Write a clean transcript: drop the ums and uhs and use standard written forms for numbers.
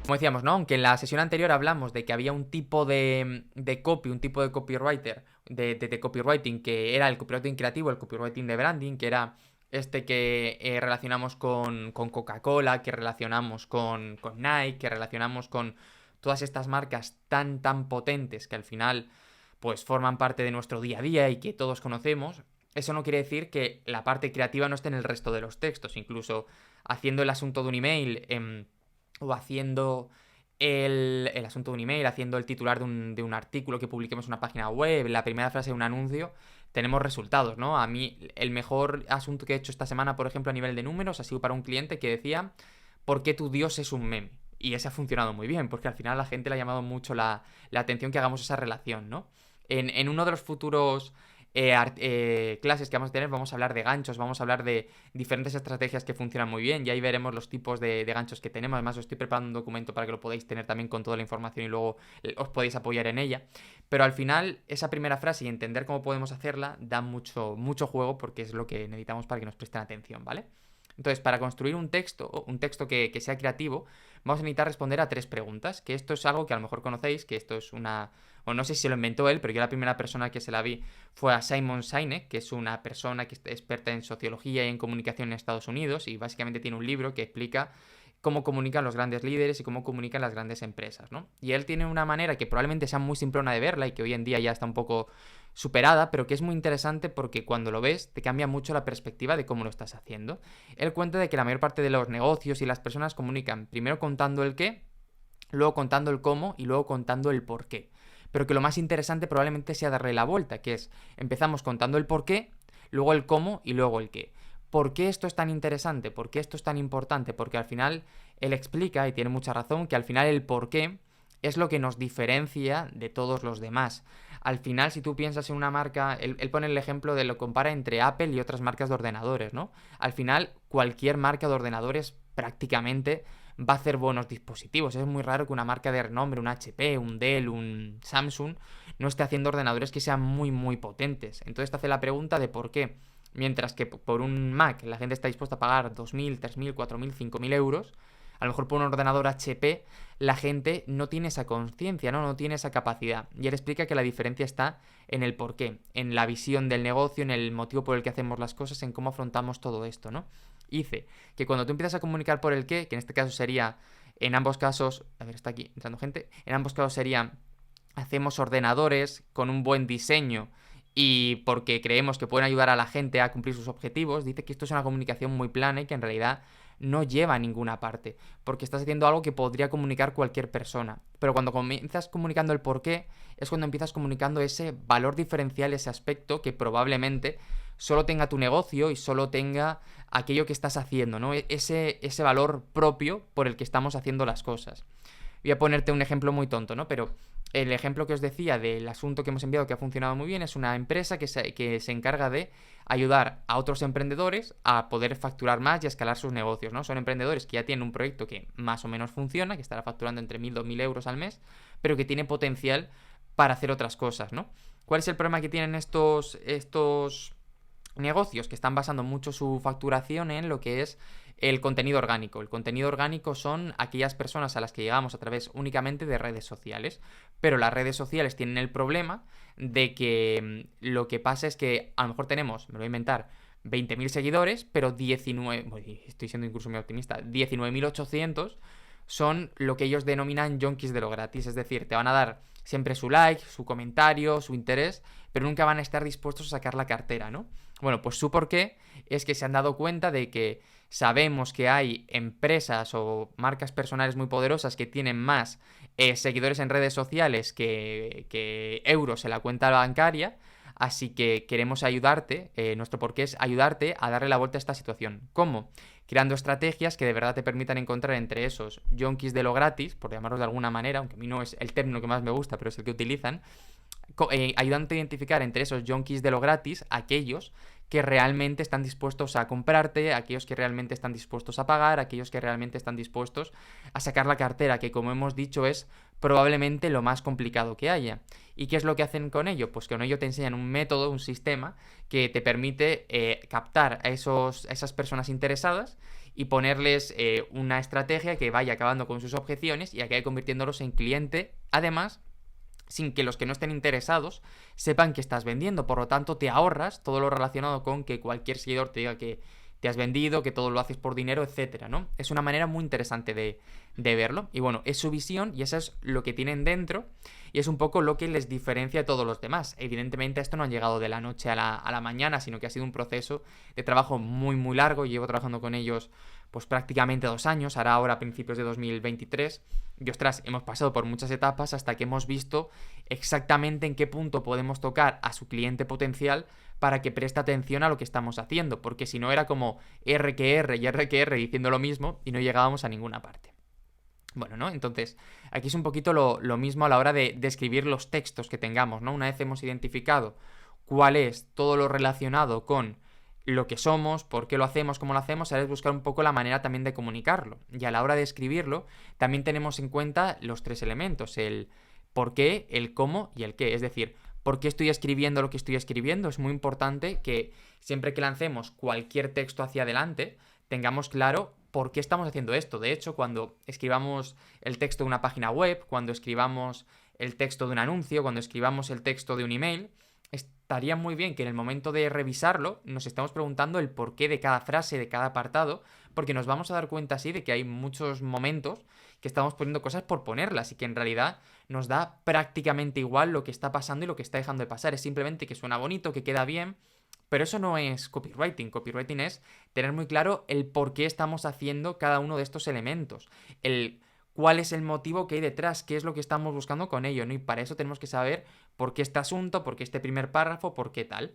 Como decíamos, ¿no? Aunque en la sesión anterior hablamos de que había un tipo de copy, un tipo de copywriter, de copywriting, que era el copywriting creativo, el copywriting de branding, que era este que relacionamos con Coca-Cola, que relacionamos con Nike, que relacionamos con todas estas marcas tan potentes que al final pues forman parte de nuestro día a día y que todos conocemos. Eso no quiere decir que la parte creativa no esté en el resto de los textos, incluso haciendo el asunto de un email o haciendo el asunto de un email, haciendo el titular de un artículo que publiquemos en una página web, la primera frase de un anuncio, tenemos resultados, ¿no? A mí el mejor asunto que he hecho esta semana, por ejemplo, a nivel de números, ha sido para un cliente que decía, ¿por qué tu Dios es un meme? Y ese ha funcionado muy bien, porque al final a la gente le ha llamado mucho la atención que hagamos esa relación, ¿no? En uno de los futuros clases que vamos a tener, vamos a hablar de ganchos, vamos a hablar de diferentes estrategias que funcionan muy bien y ahí veremos los tipos de ganchos que tenemos. Además, os estoy preparando un documento para que lo podáis tener también con toda la información y luego os podéis apoyar en ella. Pero al final, esa primera frase y entender cómo podemos hacerla da mucho juego porque es lo que necesitamos para que nos presten atención, ¿vale? Entonces, para construir un texto que sea creativo, vamos a necesitar responder a 3 preguntas, que esto es algo que a lo mejor conocéis, que esto es una... O no sé si se lo inventó él, pero yo la primera persona que se la vi fue a Simon Sinek, que es una persona que es experta en sociología y en comunicación en Estados Unidos, y básicamente tiene un libro que explica cómo comunican los grandes líderes y cómo comunican las grandes empresas, ¿no? Y él tiene una manera que probablemente sea muy simplona de verla y que hoy en día ya está un poco superada, pero que es muy interesante porque cuando lo ves te cambia mucho la perspectiva de cómo lo estás haciendo. Él cuenta de que la mayor parte de los negocios y las personas comunican primero contando el qué, luego contando el cómo y luego contando el por qué. Pero que lo más interesante probablemente sea darle la vuelta, que es empezamos contando el por qué, luego el cómo y luego el qué. ¿Por qué esto es tan interesante? ¿Por qué esto es tan importante? Porque al final él explica, y tiene mucha razón, que al final el por qué es lo que nos diferencia de todos los demás. Al final, si tú piensas en una marca, él pone el ejemplo de lo compara entre Apple y otras marcas de ordenadores, ¿no? Al final, cualquier marca de ordenadores prácticamente va a hacer buenos dispositivos. Es muy raro que una marca de renombre, un HP, un Dell, un Samsung, no esté haciendo ordenadores que sean muy potentes. Entonces te hace la pregunta de por qué. Mientras que por un Mac la gente está dispuesta a pagar 2.000, 3.000, 4.000, 5.000 euros, a lo mejor por un ordenador HP la gente no tiene esa conciencia, ¿no? No tiene esa capacidad. Y él explica que la diferencia está en el porqué, en la visión del negocio, en el motivo por el que hacemos las cosas, en cómo afrontamos todo esto, ¿no? Y dice que cuando tú empiezas a comunicar por el qué, que en este caso sería, en ambos casos, a ver, está aquí entrando gente, en ambos casos sería, hacemos ordenadores con un buen diseño y porque creemos que pueden ayudar a la gente a cumplir sus objetivos, dice que esto es una comunicación muy plana y que en realidad no lleva a ninguna parte, porque estás haciendo algo que podría comunicar cualquier persona. Pero cuando comienzas comunicando el por qué, es cuando empiezas comunicando ese valor diferencial, ese aspecto que probablemente solo tenga tu negocio y solo tenga aquello que estás haciendo, ¿no? Ese valor propio por el que estamos haciendo las cosas. Voy a ponerte un ejemplo muy tonto, ¿no? Pero el ejemplo que os decía del asunto que hemos enviado que ha funcionado muy bien es una empresa que se encarga de ayudar a otros emprendedores a poder facturar más y a escalar sus negocios, ¿no? Son emprendedores que ya tienen un proyecto que más o menos funciona, que estará facturando entre 1.000 y 2.000 euros al mes, pero que tiene potencial para hacer otras cosas, ¿no? ¿Cuál es el problema que tienen estos negocios? Que están basando mucho su facturación en lo que es el contenido orgánico. El contenido orgánico son aquellas personas a las que llegamos a través únicamente de redes sociales, pero las redes sociales tienen el problema de que lo que pasa es que a lo mejor tenemos, me lo voy a inventar, 20.000 seguidores, pero 19, estoy siendo incluso muy optimista, 19.800 son lo que ellos denominan junkies de lo gratis, es decir, te van a dar siempre su like, su comentario, su interés, pero nunca van a estar dispuestos a sacar la cartera, ¿no? Bueno, pues su porqué es que se han dado cuenta de que sabemos que hay empresas o marcas personales muy poderosas que tienen más seguidores en redes sociales que euros en la cuenta bancaria, así que queremos ayudarte, nuestro porqué es ayudarte a darle la vuelta a esta situación. ¿Cómo? Creando estrategias que de verdad te permitan encontrar entre esos junkies de lo gratis, por llamarlos de alguna manera, aunque a mí no es el término que más me gusta, pero es el que utilizan, ayudándote a identificar entre esos junkies de lo gratis aquellos que realmente están dispuestos a comprarte, aquellos que realmente están dispuestos a pagar, aquellos que realmente están dispuestos a sacar la cartera, que como hemos dicho es probablemente lo más complicado que haya. ¿Y qué es lo que hacen con ello? Pues con ello te enseñan un método, un sistema que te permite captar a esas personas interesadas y ponerles una estrategia que vaya acabando con sus objeciones y acabe convirtiéndolos en cliente, además, sin que los que no estén interesados sepan que estás vendiendo. Por lo tanto, te ahorras todo lo relacionado con que cualquier seguidor te diga que te has vendido, que todo lo haces por dinero, etcétera, ¿no? Es una manera muy interesante de verlo. Y bueno, es su visión y eso es lo que tienen dentro y es un poco lo que les diferencia de todos los demás. Evidentemente, esto no han llegado de la noche a la mañana, sino que ha sido un proceso de trabajo muy, muy largo. Llevo trabajando con ellos pues prácticamente 2 años, hará ahora a principios de 2023. Y ostras, hemos pasado por muchas etapas hasta que hemos visto exactamente en qué punto podemos tocar a su cliente potencial para que preste atención a lo que estamos haciendo, porque si no era como R que R y R que R diciendo lo mismo y no llegábamos a ninguna parte. Bueno, ¿no? Entonces, aquí es un poquito lo mismo a la hora de escribir los textos que tengamos, ¿no? Una vez hemos identificado cuál es todo lo relacionado con lo que somos, por qué lo hacemos, cómo lo hacemos, ahora es buscar un poco la manera también de comunicarlo. Y a la hora de escribirlo, también tenemos en cuenta los 3 elementos, el por qué, el cómo y el qué. Es decir, por qué estoy escribiendo lo que estoy escribiendo. Es muy importante que siempre que lancemos cualquier texto hacia adelante, tengamos claro por qué estamos haciendo esto. De hecho, cuando escribamos el texto de una página web, cuando escribamos el texto de un anuncio, cuando escribamos el texto de un email, estaría muy bien que en el momento de revisarlo nos estemos preguntando el porqué de cada frase, de cada apartado, porque nos vamos a dar cuenta así de que hay muchos momentos que estamos poniendo cosas por ponerlas y que en realidad nos da prácticamente igual lo que está pasando y lo que está dejando de pasar. Es simplemente que suena bonito, que queda bien, pero eso no es copywriting. Copywriting es tener muy claro el por qué estamos haciendo cada uno de estos elementos. El cuál es el motivo que hay detrás, qué es lo que estamos buscando con ello, ¿no? Y para eso tenemos que saber por qué este asunto, por qué este primer párrafo, por qué tal.